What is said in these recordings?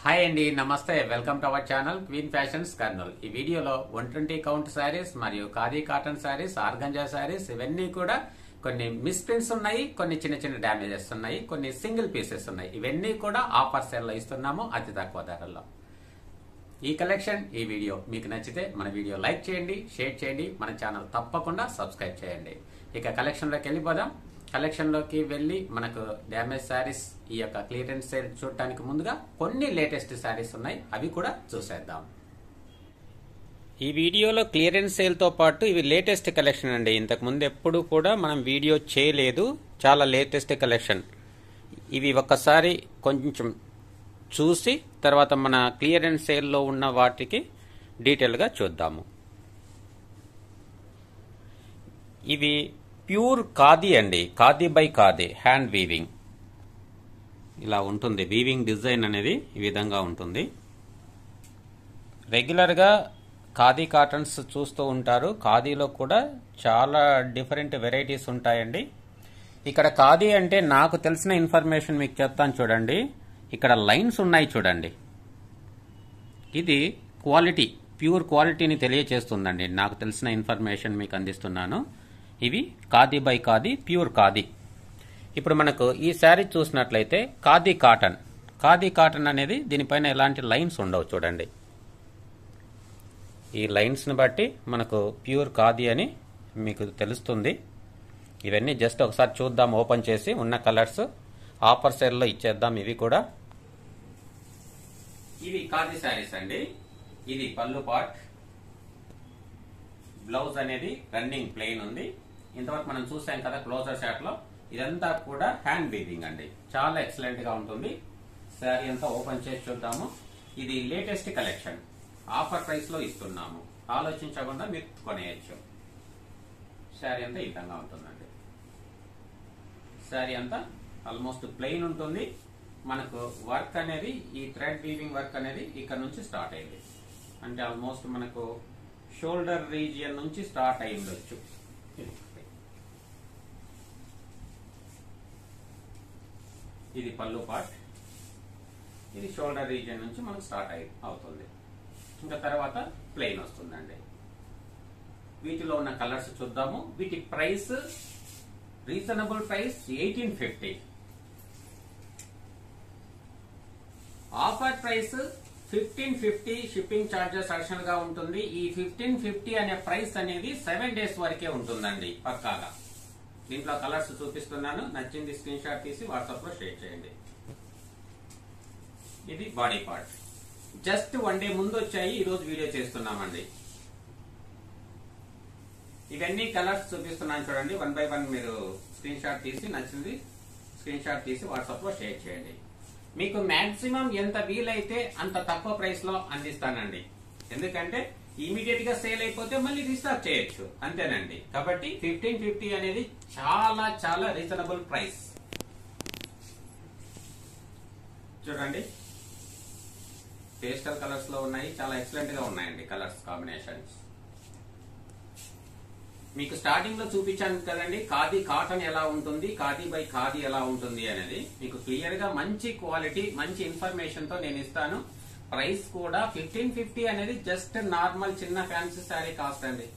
Hi అండి, నమస్తే. Welcome to our channel queen fashions Kurnool. ఈ వీడియోలో 120 కౌంట్ శారీస్ మరియు ఖాదీ కాటన్ శారీస్, ఆర్గంజా శారీస్ ఇవన్నీ కూడా కొన్ని మిస్ ప్రింట్స్ ఉన్నాయి, కొన్ని చిన్న చిన్న డ్యామేజెస్ ఉన్నాయి, కొన్ని సింగిల్ పీసెస్ ఉన్నాయి. ఇవన్నీ కూడా ఆఫర్ సేల్ లో ఇస్తున్నాము అతి తక్కువ ధరల్లో. ఈ కలెక్షన్, ఈ వీడియో మీకు నచ్చితే మన వీడియో లైక్ చేయండి, షేర్ చేయండి, మన ఛానల్ తప్పకుండా సబ్స్క్రైబ్ చేయండి. ఇక కలెక్షన్లోకి వెళ్ళిపోదాం. కలెక్షన్లోకి వెళ్ళి మనకు డ్యామేజ్ శారీస్, ఈ యొక్క క్లియరెన్స్ సేల్ చూడటానికి ముందుగా కొన్ని లేటెస్ట్ శారీస్ ఉన్నాయి, అవి కూడా చూసేద్దాం. ఈ వీడియోలో క్లియరెన్స్ సేల్తో పాటు ఇవి లేటెస్ట్ కలెక్షన్ అండి. ఇంతకు ముందు ఎప్పుడు కూడా మనం వీడియో చేయలేదు, చాలా లేటెస్ట్ కలెక్షన్. ఇవి ఒక్కసారి కొంచెం చూసి తర్వాత మన క్లియరెన్స్ సేల్లో ఉన్న వాటికి డీటెయిల్గా చూద్దాము. ఇవి ప్యూర్ ఖాదీ అండి, khadi by khadi, hand weaving. ఇలా ఉంటుంది వీవింగ్ డిజైన్ అనేది, ఈ విధంగా ఉంటుంది. రెగ్యులర్గా ఖాదీ కాటన్స్ చూస్తూ ఉంటారు, ఖాదీలో కూడా చాలా డిఫరెంట్ వెరైటీస్ ఉంటాయండి. ఇక్కడ ఖాదీ అంటే నాకు తెలిసిన ఇన్ఫర్మేషన్ మీకు చెప్తాను చూడండి. ఇక్కడ లైన్స్ ఉన్నాయి చూడండి, ఇది క్వాలిటీ, ప్యూర్ క్వాలిటీని తెలియచేస్తుందండి. నాకు తెలిసిన ఇన్ఫర్మేషన్ మీకు అందిస్తున్నాను. ఇవి ఖాదీ బై ఖాదీ, ప్యూర్ ఖాదీ. ఇప్పుడు మనకు ఈ శారీ చూసినట్లయితే ఖాదీ కాటన్. ఖాదీ కాటన్ అనేది దీనిపైన ఎలాంటి లైన్స్ ఉండవు చూడండి. ఈ లైన్స్ని బట్టి మనకు ప్యూర్ ఖాదీ అని మీకు తెలుస్తుంది. ఇవన్నీ జస్ట్ ఒకసారి చూద్దాం ఓపెన్ చేసి. ఉన్న కలర్స్ ఆఫర్ సేల్లో ఇచ్చేద్దాం. ఇవి కూడా ఇవి ఖాదీ శారీస్ అండి. ఇది పళ్ళు పార్ట్, బ్లౌజ్ అనేది రన్నింగ్ ప్లెయిన్ ఉంది. ఇంతవరకు మనం చూసాం కదా క్లోజర్ షాట్ లో. ఇదంతా కూడా హ్యాండ్ వీవింగ్ అండి, చాలా ఎక్సలెంట్ గా ఉంటుంది. శారీ అంతా ఓపెన్ చేసి చూద్దాము. ఇది లేటెస్ట్ కలెక్షన్, ఆఫర్ ప్రైస్ లో ఇస్తున్నాము. ఆలోచించకుండా మీరు కొనేయచ్చు. శారీ అంతా ఈ విధంగా ఉంటుందండి. శారీ అంతా ఆల్మోస్ట్ ప్లెయిన్ ఉంటుంది. మనకు వర్క్ అనేది, ఈ థ్రెడ్ వీవింగ్ వర్క్ అనేది ఇక్కడ నుంచి స్టార్ట్ అయింది. అంటే ఆల్మోస్ట్ మనకు షోల్డర్ రీజియన్ నుంచి స్టార్ట్ అయి ఉండొచ్చు. ఇది పళ్ళు పార్ట్, ఇది షోల్డర్ రీజియన్ నుంచి మనకు స్టార్ట్ అవుతుంది. ఇంకా తర్వాత ప్లెయిన్ వస్తుందండి. వీటిలో ఉన్న కలర్స్ చూద్దాము. వీటి price reasonable price 1850. Offer price 1550. Shipping charges additional గా ఉంటుంది. ఈ 1550 అనే ప్రైస్ అనేది 7 డేస్ వరకే ఉంటుందండి పక్కాగా. దీంట్లో కలర్స్ చూపిస్తున్నాను, నచ్చింది స్క్రీన్ షాట్ తీసి వాట్సాప్ లో షేర్ చేయండి. ఇది బాడీ పార్ట్, జస్ట్ 1 డే ముందు వచ్చాయి, ఈ రోజు వీడియో చేస్తున్నామండి. ఇవన్నీ కలర్స్ చూపిస్తున్నాను చూడండి. 1 by 1 మీరు స్క్రీన్ షాట్ తీసి, నచ్చింది స్క్రీన్ షాట్ తీసి వాట్సాప్ లో షేర్ చేయండి. మీకు మాక్సిమం ఎంత వీలైతే అంత తక్కువ ప్రైస్ లో అందిస్తానండి. ఎందుకంటే ఇమీడియట్ గా సేల్ అయిపోతే మళ్ళీ రీస్టాక్ చేయొచ్చు, అంతేనండి. కాబట్టి 1550 అనేది చాలా చాలా రీజనబుల్ ప్రైస్. చూడండి, పేస్టల్ కలర్స్ లో ఉన్నాయి, చాలా ఎక్సలెంట్ గా ఉన్నాయండి కలర్స్ కాంబినేషన్స్. మీకు స్టార్టింగ్ లో చూపించాను కదండి ఖాదీ కాటన్ ఎలా ఉంటుంది, ఖాదీ బై ఖాదీ ఎలా ఉంటుంది అనేది. మీకు క్లియర్ గా మంచి క్వాలిటీ, మంచి ఇన్ఫర్మేషన్ తో నేను ఇస్తాను. ప్రైస్ కూడా 1550 అనేది జస్ట్ నార్మల్ చిన్న ఫ్యాన్సీ శారీ కాస్ట్ అండి.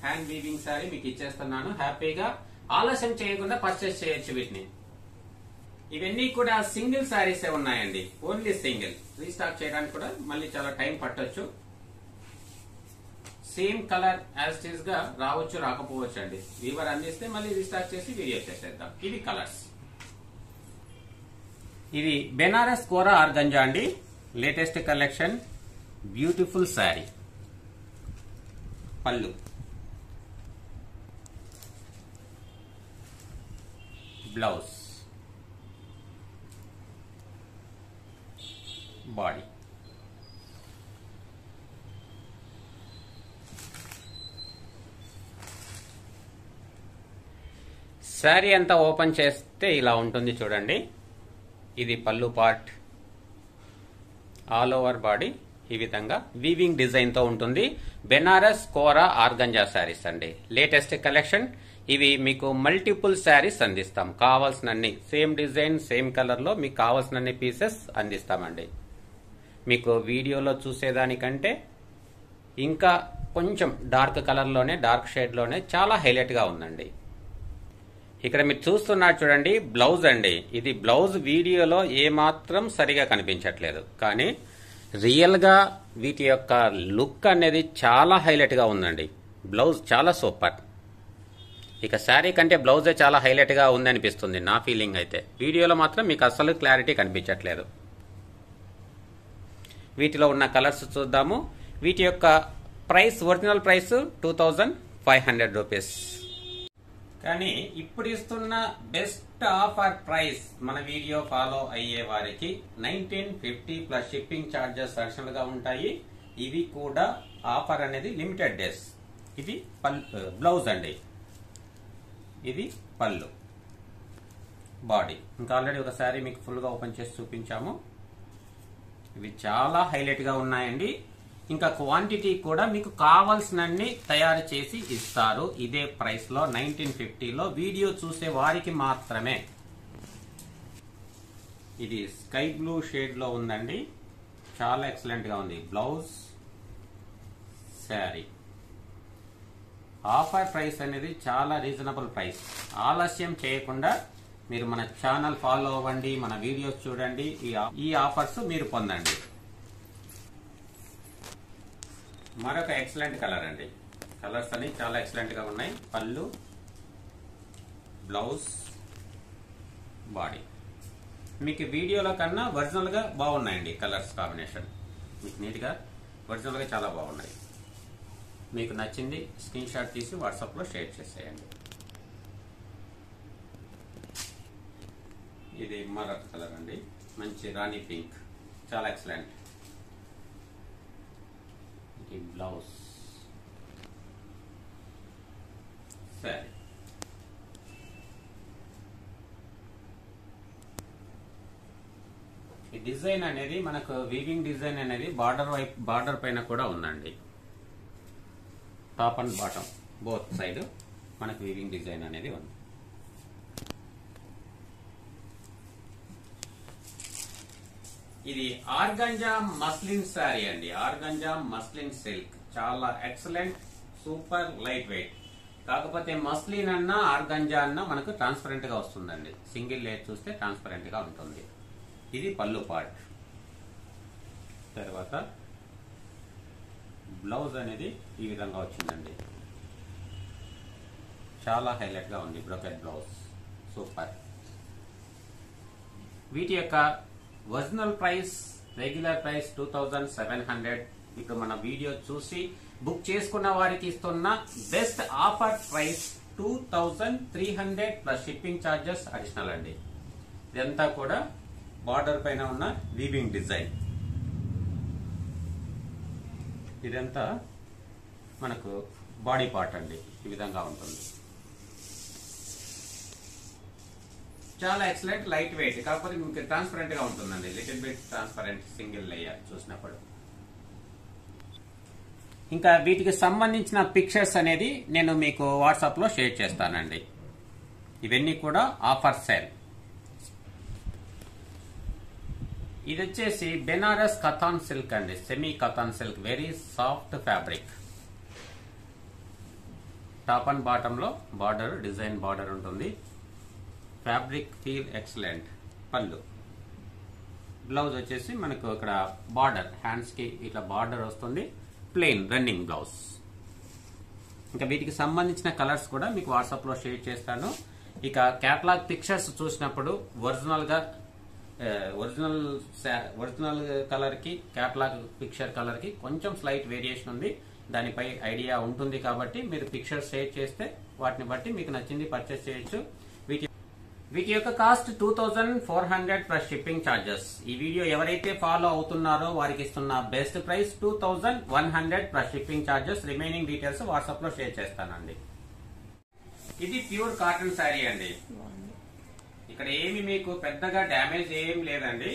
హ్యాండ్ వీవింగ్ శారీ మీకు ఇచ్చేస్తున్నాను. హ్యాపీగా ఆలస్యం చేయకుండా పర్చేస్ చేయొచ్చు వీటిని. ఇవన్నీ కూడా సింగిల్ శారీసే ఉన్నాయండి, ఓన్లీ సింగిల్. రీస్టాక్ చేయడానికి కూడా మళ్ళీ చాలా టైం పట్టొచ్చు. Same colour as it is గా రావచ్చు, రాకపోవచ్చు అండి. వీవర్ అందిస్తే మళ్ళీ రీస్టాక్ చేసి వీడియో చేసేద్దాం. ఇవి కలర్స్. ఇది బెనారస్ కోరా ఆర్గంజా అండి, లేటెస్ట్ కలెక్షన్. బ్యూటిఫుల్ శారీ. పళ్ళు, బ్లౌజ్, బాడీ. శారీ అంతా ఓపెన్ చేస్తే ఇలా ఉంటుంది చూడండి. ఇది పళ్ళు పార్ట్, ఆల్ ఓవర్ బాడీ ఈ విధంగా వీవింగ్ డిజైన్ తో ఉంటుంది. బెనారస్ కోరా ఆర్గంజా శారీస్ అండి, లేటెస్ట్ కలెక్షన్. ఇవి మీకు మల్టిపుల్ శారీస్ అందిస్తాం. కావాల్సినన్ని సేమ్ డిజైన్, సేమ్ కలర్ లో మీకు కావాల్సినన్ని పీసెస్ అందిస్తామండి. మీకు వీడియోలో చూసేదానికంటే ఇంకా కొంచెం డార్క్ కలర్లోనే, డార్క్ షేడ్లోనే చాలా హైలైట్గా ఉందండి. ఇక్కడ మీరు చూస్తున్నారు చూడండి, బ్లౌజ్ అండి. ఇది బ్లౌజ్ వీడియోలో ఏమాత్రం సరిగా కనిపించట్లేదు, కానీ రియల్గా వీటి యొక్క లుక్ అనేది చాలా హైలైట్గా ఉందండి. బ్లౌజ్ చాలా సూపర్. ఇక శారీ కంటే బ్లౌజే చాలా హైలైట్గా ఉందనిపిస్తుంది నా ఫీలింగ్ అయితే. వీడియోలో మాత్రం మీకు అసలు క్లారిటీ కనిపించట్లేదు. వీటిలో ఉన్న కలర్స్ చూద్దాము. వీటి యొక్క ప్రైస్, ఒరిజినల్ ప్రైస్ 2500 రూపీస్. కానీ ఇప్పుడు ఇస్తున్న బెస్ట్ ఆఫర్ ప్రైస్ మన వీడియో ఫాలో అయ్యే వారికి 1950 ప్లస్ షిప్పింగ్ ఛార్జెస్ అడిషనల్ గా ఉంటాయి. ఇవి కూడా ఆఫర్ అనేది లిమిటెడ్ డేస్. ఇది బ్లౌజ్ అండి, ఇది పళ్ళు, బాడీ. ఇంకా ఆల్రెడీ ఒకసారి మీకు ఫుల్ గా ఓపెన్ చేసి చూపించాము. ఇవి చాలా హైలైట్ గా ఉన్నాయండి. ఇంకా క్వాంటిటీ కూడా మీకు కావాల్సినన్ని తయారు చేసి ఇస్తారు. ఇదే ప్రైస్ లో 1950లో వీడియో చూసే వారికి మాత్రమే. ఇది స్కై బ్లూ షేడ్ లో ఉందండి, చాలా ఎక్సలెంట్ గా ఉంది. బ్లౌజ్, శారీ. ఆఫర్ ప్రైస్ అనేది చాలా రీజనబుల్ ప్రైస్. ఆలస్యం చేయకుండా మీరు మన ఛానల్ ఫాలో అవ్వండి, మన వీడియోస్ చూడండి, ఈ ఆఫర్స్ మీరు పొందండి. మరొక ఎక్సలెంట్ కలర్ అండి. కలర్స్ అన్ని చాలా ఎక్సలెంట్ గా ఉన్నాయి. పళ్ళు, బ్లౌజ్, బాడీ. మీకు వీడియోలో కన్నా ఒరిజినల్ గా బాగున్నాయండి కలర్స్ కాంబినేషన్. మీకు నీట్ గా ఒరిజినల్ గా చాలా బాగున్నాయి. మీకు నచ్చింది స్క్రీన్ షాట్ తీసి వాట్సాప్ లో షేర్ చేసేయండి. ఇది మరొక కలర్ అండి, మంచి రాణి పింక్, చాలా ఎక్సలెంట్. ఇది బ్లౌజ్, సరే. ఈ డిజైన్ అనేది మనకు వీవింగ్ డిజైన్ అనేది బార్డర్ పైన కూడా ఉందండి. Top and bottom both side మనకు వీవింగ్ డిజైన్ అనేది ఉంది. ఇది ఆర్గంజా మస్లిన్ శారీ అండి. ఆర్గంజా మస్లిన్ సిల్క్, చాలా ఎక్సలెంట్, సూపర్ లైట్ వెయిట్. కాకపోతే మస్లిన్ అన్నా ఆర్గంజా అన్నా మనకు ట్రాన్స్పరెంట్ గా వస్తుందండి. సింగిల్ లేయర్ చూస్తే ట్రాన్స్పరెంట్ గా ఉంటుంది. ఇది పళ్ళు పార్ట్. తర్వాత బ్లౌజ్ అనేది ఈ విధంగా వచ్చిందండి, చాలా హైలైట్ గా ఉంది. Brocade blouse, super. వీటి యొక్క ఒరిజినల్ ప్రైస్, రెగ్యులర్ ప్రైస్ 2700. ఇప్పుడు మన వీడియో చూసి బుక్ చేసుకున్న వారికి ఇస్తున్న best offer price 2300 plus shipping charges additional అండి. ఇదంతా కూడా బార్డర్ పైన ఉన్న వీవింగ్ డిజైన్. ఇదంతా మనకు బాడీ పార్ట్ అండి, ఈ విధంగా ఉంటుంది. చాలా ఎక్సలెంట్, లైట్ వెయిట్. కాకపోతే మీకు ట్రాన్స్పరెంట్ గా ఉంటుందండి, little bit transparent single layer చూసినప్పుడు. ఇంకా వీటికి సంబంధించిన పిక్చర్స్ అనేది నేను మీకు వాట్సాప్ లో షేర్ చేస్తానండి. ఇవన్నీ కూడా ఆఫర్ సేల్. ఇది వచ్చేసి బెనారస్ కథాన్ సిల్క్ అండి, semi katan silk, very soft fabric. Top and bottom లో బార్డర్, డిజైన్ బార్డర్ ఉంటుంది. Fabric feel excellent. Pallu, blouse వచ్చేసి మనకు ఇక్కడ బార్డర్, హ్యాండ్స్ కి ఇట్లా బార్డర్ వస్తుంది. Plain running blouse. ఇంకా వీటికి సంబంధించిన కలర్స్ కూడా మీకు వాట్సాప్ లో షేర్ చేస్తాను. ఇక కేటలాగ్ పిక్చర్స్ చూసినప్పుడు ఒరిజినల్ కలర్ కి కేటలాగ్ పిక్చర్ కలర్ కి కొంచెం స్లైట్ వేరియేషన్ ఉంది. దానిపై ఐడియా ఉంటుంది కాబట్టి మీరు పిక్చర్స్ షేర్ చేస్తే వాటిని బట్టి మీకు నచ్చింది పర్చేస్ చేయొచ్చు. వీటి యొక్క కాస్ట్ 2400 ప్లస్ షిప్పింగ్ ఛార్జెస్. ఈ వీడియో ఎవరైతే ఫాలో అవుతున్నారో వారికి ఇస్తున్న best price 2100 plus shipping charges. Remaining details WhatsApp లో షేర్ చేస్తానండి. ఇది ప్యూర్ కాటన్ శారీ అండి. ఇక్కడ ఏమి మీకు పెద్దగా డ్యామేజ్ ఏం లేదండి.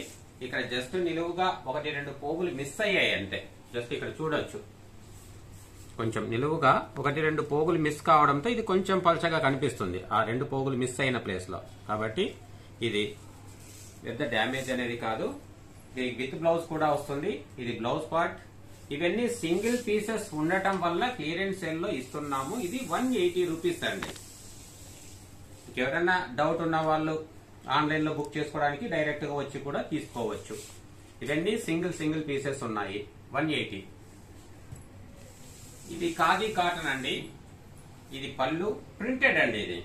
ఇక్కడ జస్ట్ నిలువుగా 1-2 పోగులు మిస్ అయ్యాయి అంతే. జస్ట్ ఇక్కడ చూడొచ్చు, కొంచెం నిలువుగా 1-2 పోగులు మిస్ కావడంతో ఇది కొంచెం పల్చగా కనిపిస్తుంది ఆ 2 పోగులు మిస్ అయిన ప్లేస్ లో. కాబట్టి ఇది పెద్ద డ్యామేజ్ అనేది కాదు. దీనికి విత్ బ్లౌజ్ కూడా వస్తుంది. ఇది బ్లౌజ్ పార్ట్. ఇవన్నీ సింగిల్ పీసెస్ ఉండటం వల్ల క్లియరెన్స్ సేల్ లో ఇస్తున్నాము. ఇది 180 రూపీస్ అండి. ఎవరైనా డౌట్ ఉన్న వాళ్ళు ఆన్లైన్ లో బుక్ చేసుకోవడానికి డైరెక్ట్ గా వచ్చి కూడా తీసుకోవచ్చు. ఇవన్నీ సింగిల్ పీసెస్ ఉన్నాయి. 180. ఇది ఖాదీ కాటన్ అండి. ఇది పళ్ళు ప్రింటెడ్ అండి. ఇది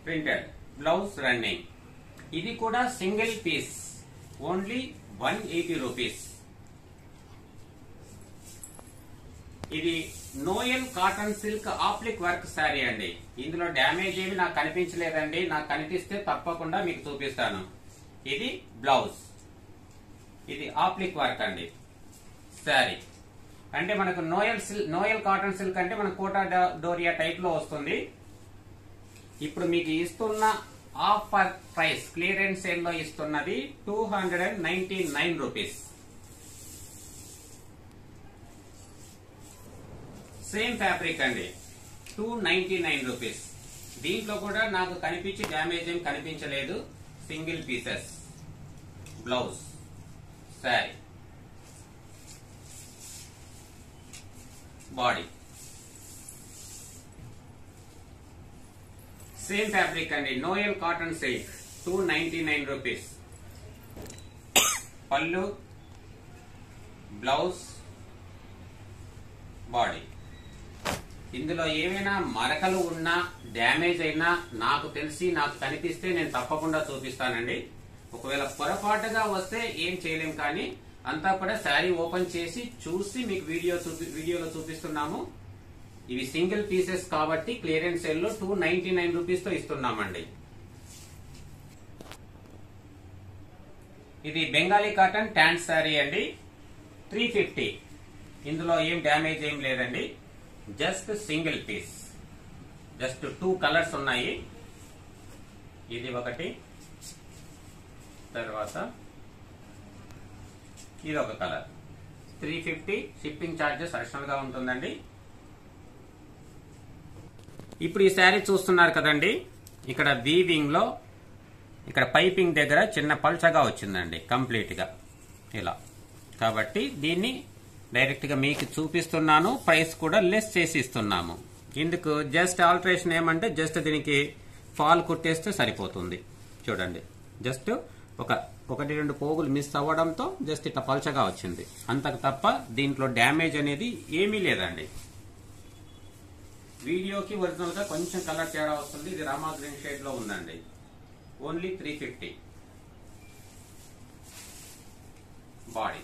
ప్రింటెడ్ బ్లౌజ్ రన్నింగ్. ఇది కూడా సింగిల్ పీస్, ఓన్లీ 180 రూపీస్. ఇది Noel cotton silk ఆప్లిక్ work sari అండి. ఇందులో డ్యామేజ్ ఏమి నాకు కనిపించలేదండి. నాకు కనిపిస్తే తప్పకుండా మీకు చూపిస్తాను. ఇది బ్లౌజ్. ఇది ఆప్లిక్ వర్క్ అండి శారీ. అంటే మనకు నోయల్ కాటన్ సిల్క్ అంటే మన కోటా డోరియా టైప్ లో వస్తుంది. ఇప్పుడు మీకు ఇస్తున్న ఆఫర్ ప్రైస్ క్లియరెన్స్ సేల్ లో ఇస్తున్నది 299 రూపీస్. సేమ్ ఫ్యాబ్రిక్ అండి, 299 రూపీస్. దీంట్లో కూడా నాకు కనిపించి డ్యామేజ్ ఏం కనిపించలేదు. Single pieces blouse sari. Body same fabric అండి, నోయల్ కాటన్ సిల్క్, 299 రూపీస్. పళ్ళు, బ్లౌజ్, బాడీ. ఇందులో ఏమైనా మరకలు ఉన్నా డ్యామేజ్ అయినా నాకు తెలిసి నాకు కనిపిస్తే నేను తప్పకుండా చూపిస్తానండి. ఒకవేళ పొరపాటుగా వస్తే ఏం చేయలేం, కానీ అంతా కూడా శారీ ఓపెన్ చేసి చూసి మీకు వీడియోలో చూపిస్తున్నాము. ఇవి సింగిల్ పీసెస్ కాబట్టి క్లియరెన్స్ సేల్ లో 299 రూపీస్ తో ఇస్తున్నామండి. ఇది బెంగాలీ కాటన్ ట్యాంట్ శారీ అండి, 350. ఇందులో ఏం డ్యామేజ్ ఏం లేదండి, just single piece. Just 2 colours ఉన్నాయి. ఇది ఒకటి, తర్వాత ఇది ఒక కలర్. 350. షిప్పింగ్ ఛార్జెస్ అడిషనల్ గా ఉంటుందండి. ఇప్పుడు ఈ శారీ చూస్తున్నారు కదండి, ఇక్కడ వీవింగ్ లో ఇక్కడ పైపింగ్ దగ్గర చిన్న పల్చగా వచ్చిందండి కంప్లీట్ గా ఇలా. కాబట్టి దీన్ని డైరెక్ట్ గా మీకు చూపిస్తున్నాను. ప్రైస్ కూడా లెస్ చేసి ఇస్తున్నాము. ఇందుకు జస్ట్ ఆల్టరేషన్ ఏమంటే జస్ట్ దీనికి ఫాల్ కుట్టేస్తే సరిపోతుంది. చూడండి, జస్ట్ ఒకటి రెండు పోగులు మిస్ అవ్వడంతో జస్ట్ ఇట్లా పల్చగా వచ్చింది. అంతకు తప్ప దీంట్లో డ్యామేజ్ అనేది ఏమీ లేదండి. వీడియోకి ఒరిజినల్ గా కొంచెం కలర్ తేడా వస్తుంది. ఇది రామా గ్రీన్ షేడ్ లో ఉందండి. ఓన్లీ 350. బాడీ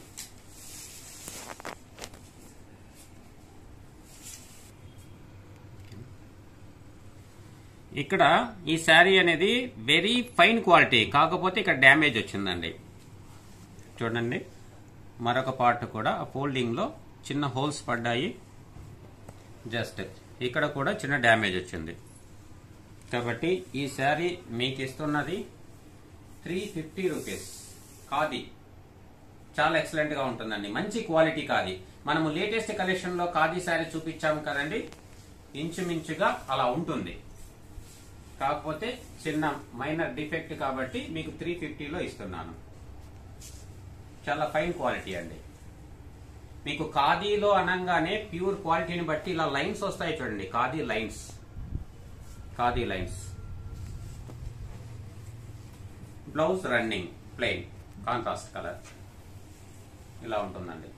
ఇక్కడ ఈ శారీ అనేది వెరీ ఫైన్ క్వాలిటీ, కాకపోతే ఇక్కడ డ్యామేజ్ వచ్చిందండి. చూడండి, మరొక పార్ట్ కూడా ఫోల్డింగ్ లో చిన్న హోల్స్ పడ్డాయి. జస్ట్ ఇక్కడ కూడా చిన్న డ్యామేజ్ వచ్చింది. కాబట్టి ఈ శారీ మీకు ఇస్తున్నది 350 రూపీస్. ఖాదీ చాలా ఎక్సలెంట్ గా ఉంటుందండి, మంచి క్వాలిటీ ఖాదీ. మనము లేటెస్ట్ కలెక్షన్ లో ఖాదీ శారీ చూపించాము కదండి, ఇంచుమించుగా అలా ఉంటుంది. కాకపోతే చిన్న మైనర్ డిఫెక్ట్ కాబట్టి మీకు 350లో ఇస్తున్నాను. చాలా ఫైన్ క్వాలిటీ అండి. మీకు ఖాదీలో అనగానే ప్యూర్ క్వాలిటీని బట్టి ఇలా లైన్స్ వస్తాయి చూడండి, khadi lines. Blouse running plain contrast colour ఇలా ఉంటుందండి.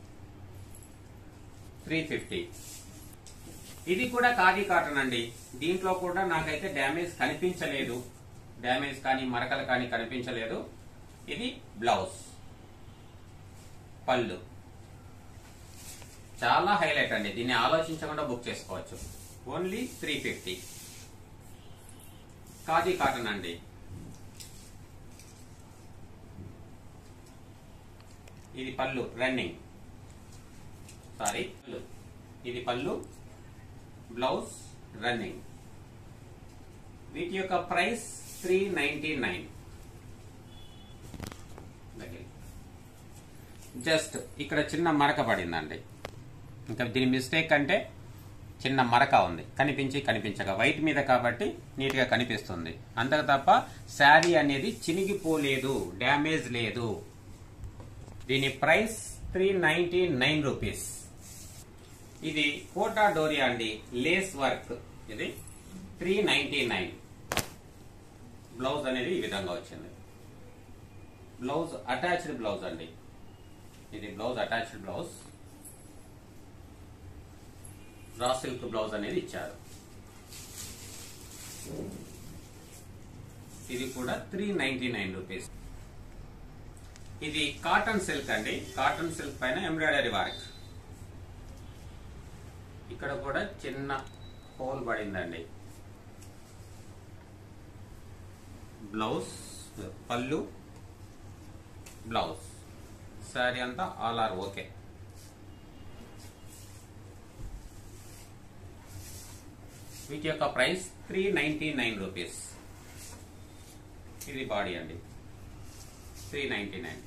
350. ఇది కూడా ఖాదీ కాటన్ అండి. దీంట్లో కూడా నాకైతే డ్యామేజ్ కనిపించలేదు. డ్యామేజ్ కానీ మరకలు కానీ కనిపించలేదు. ఇది బ్లౌజ్, పళ్ళు. చాలా హైలైట్ అండి, దీన్ని ఆలోచించకుండా బుక్ చేసుకోవచ్చు. ఓన్లీ 350. ఖాదీ కాటన్ అండి. ఇది పళ్ళు రన్నింగ్, ఇది పళ్ళు, బ్లౌజ్ రన్నింగ్. వీటి యొక్క ప్రైస్ 399. జస్ట్ ఇక్కడ చిన్న మరక పడిందండి. ఇంకా దీని మిస్టేక్ అంటే చిన్న మరక ఉంది, కనిపించక వైట్ మీద కాబట్టి నీట్ గా కనిపిస్తుంది. అంతకు తప్ప శారీ అనేది చినిగిపోలేదు, డ్యామేజ్ లేదు. దీని ప్రైస్ 399 రూపీస్. ఇది కోటా డోరియా అండి, లేస్ వర్క్. ఇది 399. బ్లౌజ్ అనేది ఈ విధంగా వచ్చింది. బ్లౌజ్ అటాచ్డ్ బ్లౌజ్ అండి. ఇది blouse attached blouse. Raw silk blouse అనేది ఇచ్చారు. ఇది కూడా 399 రూపీస్. ఇది కాటన్ సిల్క్ అండి. కాటన్ సిల్క్ పైన ఎంబ్రాయిడరీ వర్క్. ఇక్కడ కూడా చిన్న హోల్ పడిందండి. బ్లౌజ్, పళ్ళు, బ్లౌజ్, శారీ అంతా ఆల్ ఆర్ ఓకే. వీటి యొక్క ప్రైస్ 399 రూపీస్. ఇది బాడీ అండి, 399.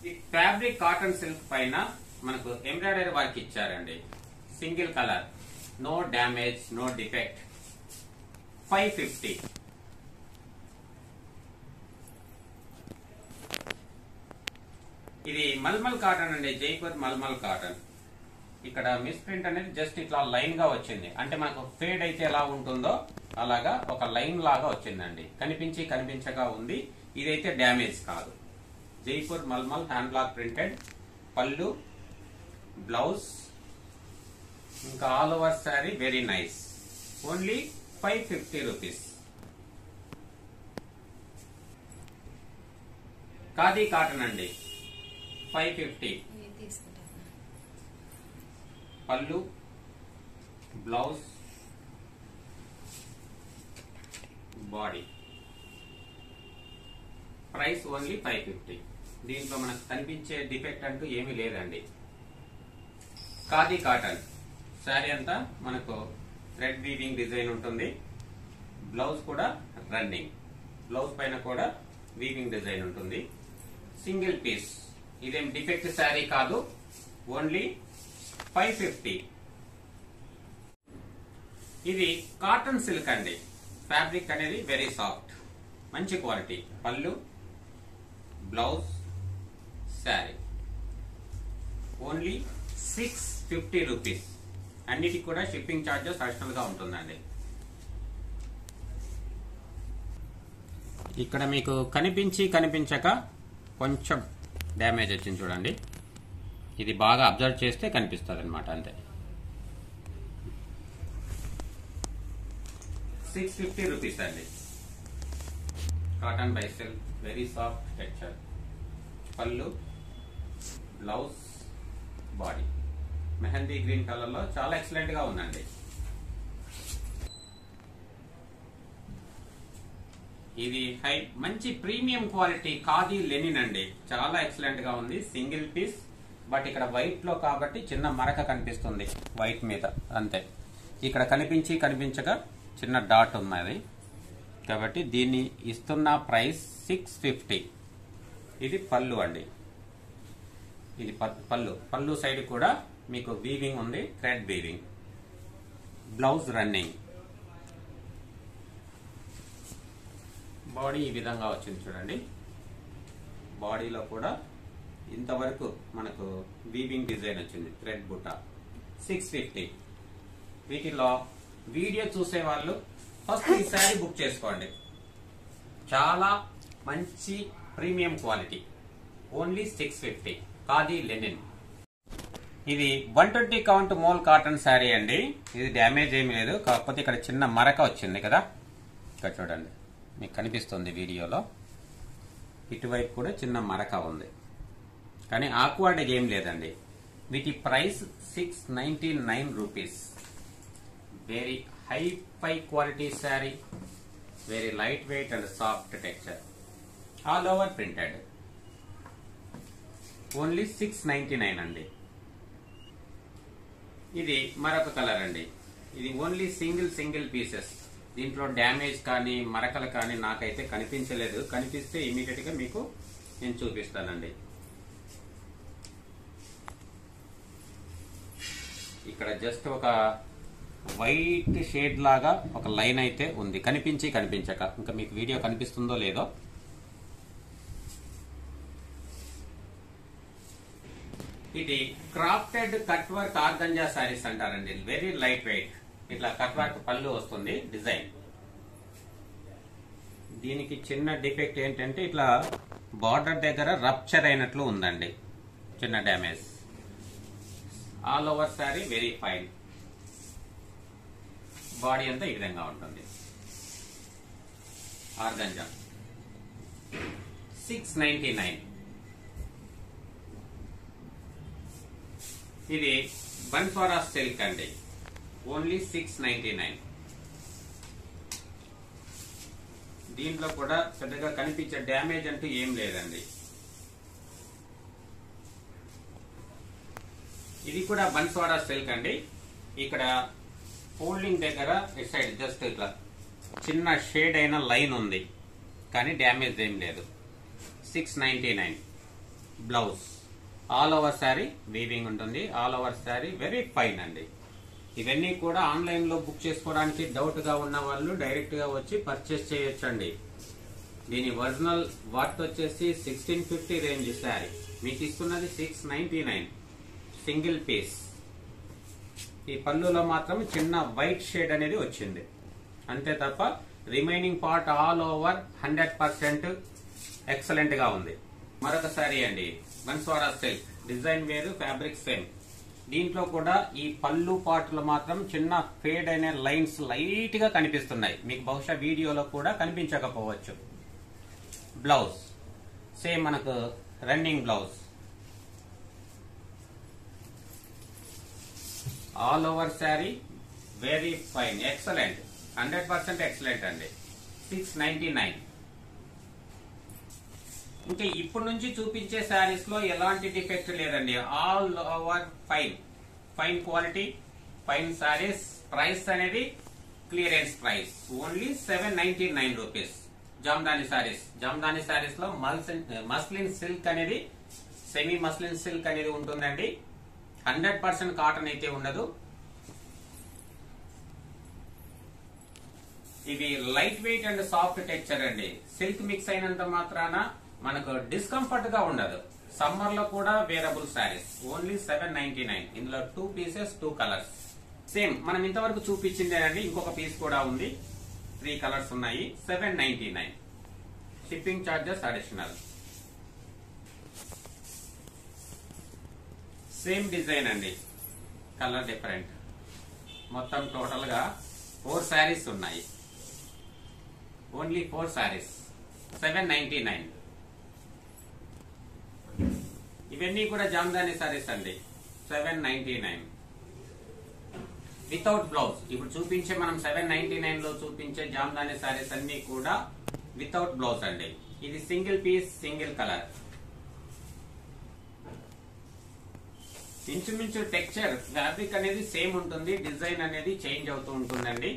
ఈ ఫ్యాబ్రిక్ కాటన్ సిల్క్ పైన మనకు ఎంబ్రాయిడరీ వర్క్ ఇచ్చారండి. Single colour, no damage, no defect. 550. ఇది మల్మల్ కాటన్ అండి, జైపూర్ మల్మల్ కాటన్. ఇక్కడ మిస్ ప్రింట్ అనేది జస్ట్ ఇట్లా లైన్ గా వచ్చింది. అంటే మనకు ఫేడ్ అయితే ఎలా ఉంటుందో అలాగా ఒక లైన్ లాగా వచ్చిందండి. కనిపించగా ఉంది. ఇదైతే డ్యామేజ్ కాదు. Jaipur mulmul hand block printed. Pallu, blouse, ఇంకా all over sari very nice. Only 550 rupees. Khadi cotton అండి, 550. పళ్ళు, బ్లౌజ్, బాడీ. Price only 550. దీంట్లో మనకు కనిపించే డిఫెక్ట్ అంటూ ఏమీ లేదండి. ఖాదీ కాటన్ శారీ అంతా మనకు థ్రెడ్ వీవింగ్ డిజైన్ ఉంటుంది. బ్లౌజ్ కూడా రన్నింగ్. బ్లౌజ్ పైన కూడా వీవింగ్ డిజైన్ ఉంటుంది. Single piece. ఇదేం డిఫెక్ట్ శారీ కాదు. ఓన్లీ 550. ఇది కాటన్ సిల్క్ అండి. ఫ్యాబ్రిక్ అనేది వెరీ సాఫ్ట్, మంచి quality. Pallu, blouse, sari. Only 650 rupees. అన్నిటికి కూడా షిప్పింగ్ ఛార్జెస్ అడిషనల్ గా ఉంటుందండి. ఇక్కడ మీకు కనిపించక కొంచెం డ్యామేజ్ వచ్చింది చూడండి. ఇది బాగా అబ్జర్వ్ చేస్తే కనిపిస్తుంది అనమాట, అంతే. 650 రూపీస్ అండి. Cotton by silk, very soft texture. Pallu, blouse, body. Mehndi green colour లో చాలా ఎక్సలెంట్ గా ఉందండి. ఇది మంచి ప్రీమియం క్వాలిటీ ఖాదీ లెనిన్ అండి. చాలా ఎక్సలెంట్ గా ఉంది. Single piece. బట్ ఇక్కడ వైట్ లో కాబట్టి చిన్న మరక కనిపిస్తుంది వైట్ మీద, అంతే. ఇక్కడ కనిపించగా చిన్న డాట్ ఉన్నది కాబట్టి దీన్ని ఇస్తున్న ప్రైస్ 650. ఇది పళ్ళు అండి. ఇది పళ్ళు సైడ్ కూడా మీకు వీవింగ్ ఉంది, thread weaving. Blouse running. Body ఈ విధంగా వచ్చింది చూడండి. బాడీలో కూడా ఇంతవరకు మనకు వీవింగ్ డిజైన్ వచ్చింది, థ్రెడ్ బుట్ట. 650. వీటిలో వీడియో చూసే వాళ్ళు ఫస్ట్ ఈ శారీ బుక్ చేసుకోండి. చాలా మంచి premium quality. Only 650. Khadi linen. ఇది 120 కౌంట్ మోల్ కాటన్ శారీ అండి. ఇది డ్యామేజ్ ఏమీ లేదు, కాకపోతే ఇక్కడ చిన్న మరక వచ్చింది కదా. ఇక్కడ చూడండి, మీకు కనిపిస్తుంది వీడియోలో. ఇటువైపు కూడా చిన్న మరక ఉంది, కానీ ఆక్వర్డ్ ఏం లేదండి. వీటి price 699 rupees. Very high quality sari, very light weight and soft texture. All over printed. Only 699 అండి. ఇది మరొక కలర్ అండి. ఇది ఓన్లీ సింగిల్ పీసెస్. దీంట్లో డ్యామేజ్ కానీ మరకలు కానీ నాకైతే కనిపించలేదు. కనిపిస్తే ఇమీడియట్ గా మీకు నేను చూపిస్తానండి. ఇక్కడ జస్ట్ ఒక వైట్ షేడ్ లాగా ఒక లైన్ అయితే ఉంది, కనిపించక. ఇంకా మీకు వీడియో కనిపిస్తుందో లేదో. ఇది crafted cut work organza saris అంటారండి. Very light weight. ఇట్లా కట్ వర్క్ పళ్ళు వస్తుంది డిజైన్. దీనికి చిన్న డిఫెక్ట్ ఏంటంటే ఇట్లా బార్డర్ దగ్గర రప్చర్ అయినట్లు ఉందండి, చిన్న damage. All over sari very fine. Body అంతా ఈ విధంగా ఉంటుంది. ఆర్గంజా 699. ఇది బన్స్వారా సిల్క్ అండి, ఓన్లీ 699. దీంట్లో కూడా పెద్దగా కనిపించే డ్యామేజ్ అంటూ ఏం లేదండి. ఇది కూడా బన్స్వారా సిల్క్ అండి. ఇక్కడ ఫోల్డింగ్ దగ్గర ఇటు సైడ్ జస్ట్ ఇట్లా చిన్న షేడ్ అయిన లైన్ ఉంది, కానీ డ్యామేజ్ ఏం లేదు. 699. Blouse all over sari weaving ఉంటుంది. All over sari very fine అండి. ఇవన్నీ కూడా ఆన్లైన్ లో బుక్ చేసుకోవడానికి డౌట్ గా ఉన్న వాళ్ళు డైరెక్ట్ గా వచ్చి పర్చేస్ చేయొచ్చండి. దీని ఒరిజినల్ వర్త్ వచ్చేసి 1650 రేంజ్ శారీ. మీకు ఇస్తున్నది 699 సింగిల్ పీస్. ఈ పళ్ళులో మాత్రం చిన్న వైట్ షేడ్ అనేది వచ్చింది అంతే తప్ప remaining part all over 100% excellent గా ఉంది. మరొక శారీ అండి, బన్స్వారా సిల్క్. డిజైన్ వేరు, ఫ్యాబ్రిక్ సేమ్. దీంట్లో కూడా ఈ పళ్ళు పార్ట్లో మాత్రం చిన్న ఫేడ్ అయిన లైన్స్ లైట్ గా కనిపిస్తున్నాయి. మీకు బహుశా వీడియోలో కూడా కనిపించకపోవచ్చు. బ్లౌజ్ సేమ్ మనకు running blouse. All over sari very fine, excellent, 100% excellent అండి. 699. ఇంకా ఇప్పుడు నుంచి చూపించే శారీస్ లో ఎలాంటి డిఫెక్ట్ లేదండి. All over fine, fine quality, fine saris. Price అనేది clearance price, only 799 rupees. Jamdani saris. Jamdani saris లో మస్లిన్ సిల్క్ అనేది, సెమీ మస్లిన్ సిల్క్ అనేది ఉంటుందండి. 100% కాటన్ అయితే ఉండదు. ఇవి light weight and soft texture అండి. సిల్క్ మిక్స్ అయినంత మాత్రాన మనకు డిస్కంఫర్ట్ గా ఉండదు. సమ్మర్ లో కూడా వేరబుల్ శారీస్, ఓన్లీ 799. ఇందులో 2 పీసెస్ 2 కలర్స్. సేమ్ మనం ఇంతవరకు చూపించిందేనండి. ఇంకొక పీస్ కూడా ఉంది. 3 కలర్స్ ఉన్నాయి. 799. Shipping charges additional. Same design అండి, కలర్ డిఫరెంట్. మొత్తం టోటల్ గా 4 శారీస్ ఉన్నాయి. ఓన్లీ 4 శారీస్, 799. ఇవన్నీ కూడా జామ్దాని శారీస్ అండి. 799 వితౌట్ బ్లౌజ్. ఇప్పుడు చూపించే మనం 799 లో చూపించే జామ్దాని శారీస్ అన్ని కూడా వితౌట్ బ్లౌజ్ అండి. ఇది సింగిల్ పీస్, సింగిల్ కలర్. ఇంచుమించు టెక్స్చర్, ఫ్యాబ్రిక్ అనేది సేమ్ ఉంటుంది, డిజైన్ అనేది చేంజ్ అవుతూ ఉంటుందండి.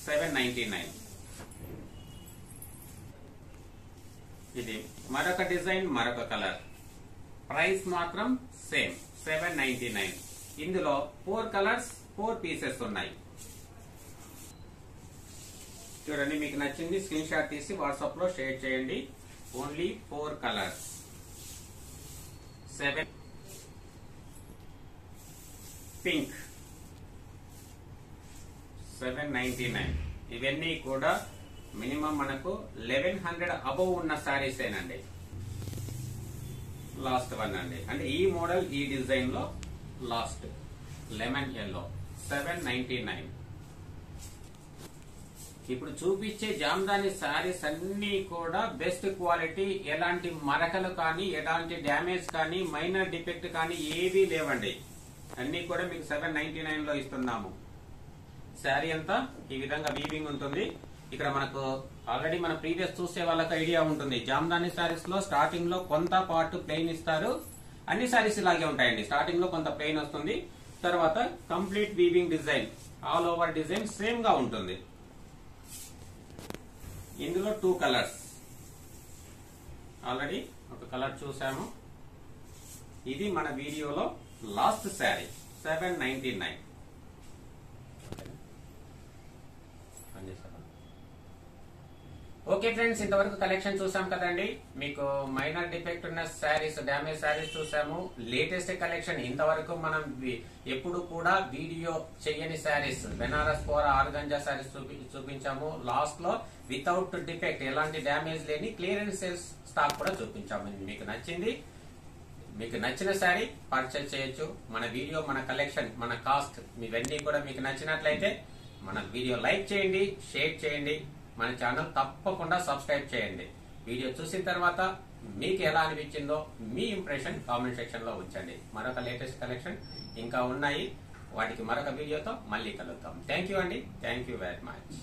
799. ఇది మరొక డిజైన్, మరొక కలర్. ప్రైస్ మాత్రం సేమ్, 799. ఇందులో 4 కలర్స్, 4 పీసెస్ ఉన్నాయి. చూడండి, మీకు నచ్చింది స్క్రీన్ షాట్ తీసి వాట్సాప్ లో షేర్ చేయండి. Only 4 colours. 7 పింక్, 799. ఇవన్నీ కూడా మినిమం మనకు 1100 అబౌవ్ ఉన్న శారీస్ ఏనండి. లాస్ట్ వన్ అండి, అంటే ఈ మోడల్, ఈ డిజైన్ లో లాస్ట్ లెమన్ ఎల్లో, 799. ఇప్పుడు చూపించే జామ్దాని శారీస్ అన్ని కూడా బెస్ట్ క్వాలిటీ. ఎలాంటి మరకలు కానీ, ఎలాంటి డ్యామేజ్ కానీ, మైనర్ డిఫెక్ట్ కానీ ఏవీ లేవండి. అన్ని కూడా మీకు 799 లో ఇస్తున్నాము. శారీ అంతా ఈ విధంగా వీవింగ్ ఉంటుంది. ఇక్కడ మనకు ఆల్రెడీ మన ప్రీవియస్ చూసే వాళ్ళకి ఐడియా ఉంటుంది. జామ్దాని శారీస్ లో స్టార్టింగ్ లో కొంత పార్ట్ ప్లెయిన్ ఇస్తారు. అన్ని శారీస్ ఇలాగే ఉంటాయండి. స్టార్టింగ్ లో కొంత ప్లెయిన్ వస్తుంది, తర్వాత complete weaving design, all over design same గా ఉంటుంది. ఇందులో 2 కలర్స్. ఆల్రెడీ ఒక కలర్ చూసాము. ఇది మన వీడియోలో లాస్ట్ శారీ, 799. ఓకే ఫ్రెండ్స్, ఇంతవరకు కలెక్షన్ చూసాం కదండి. మీకు మైనర్ డిఫెక్ట్ ఉన్న శారీస్, డ్యామేజ్ శారీస్ చూసాము. లేటెస్ట్ కలెక్షన్ ఇంతవరకు మనం ఎప్పుడు కూడా వీడియో చెయ్యని శారీస్, బెనారస్ కోరా ఆర్గంజా శారీస్ చూపించాము. లాస్ట్ లో వితౌట్ డిఫెక్ట్, ఎలాంటి డ్యామేజ్ లేని క్లియరెన్స్ సేల్స్ స్టాక్ కూడా చూపించాము. మీకు నచ్చిన శారీ పర్చేజ్ చేయొచ్చు. మన వీడియో, మన కలెక్షన్, మన కాస్ట్ ఇవన్నీ కూడా మీకు నచ్చినట్లయితే మన వీడియో లైక్ చేయండి, షేర్ చేయండి, మన ఛానల్ తప్పకుండా సబ్స్క్రైబ్ చేయండి. వీడియో చూసిన తర్వాత మీకు ఎలా అనిపించిందో మీ ఇంప్రెషన్ కామెంట్ సెక్షన్ లో ఉంచండి. మరొక లేటెస్ట్ కలెక్షన్ ఇంకా ఉన్నాయి, వాటికి మరొక వీడియోతో మళ్ళీ కలుద్దాం. థ్యాంక్ యూ అండి, థ్యాంక్ యూ వెరీ మచ్.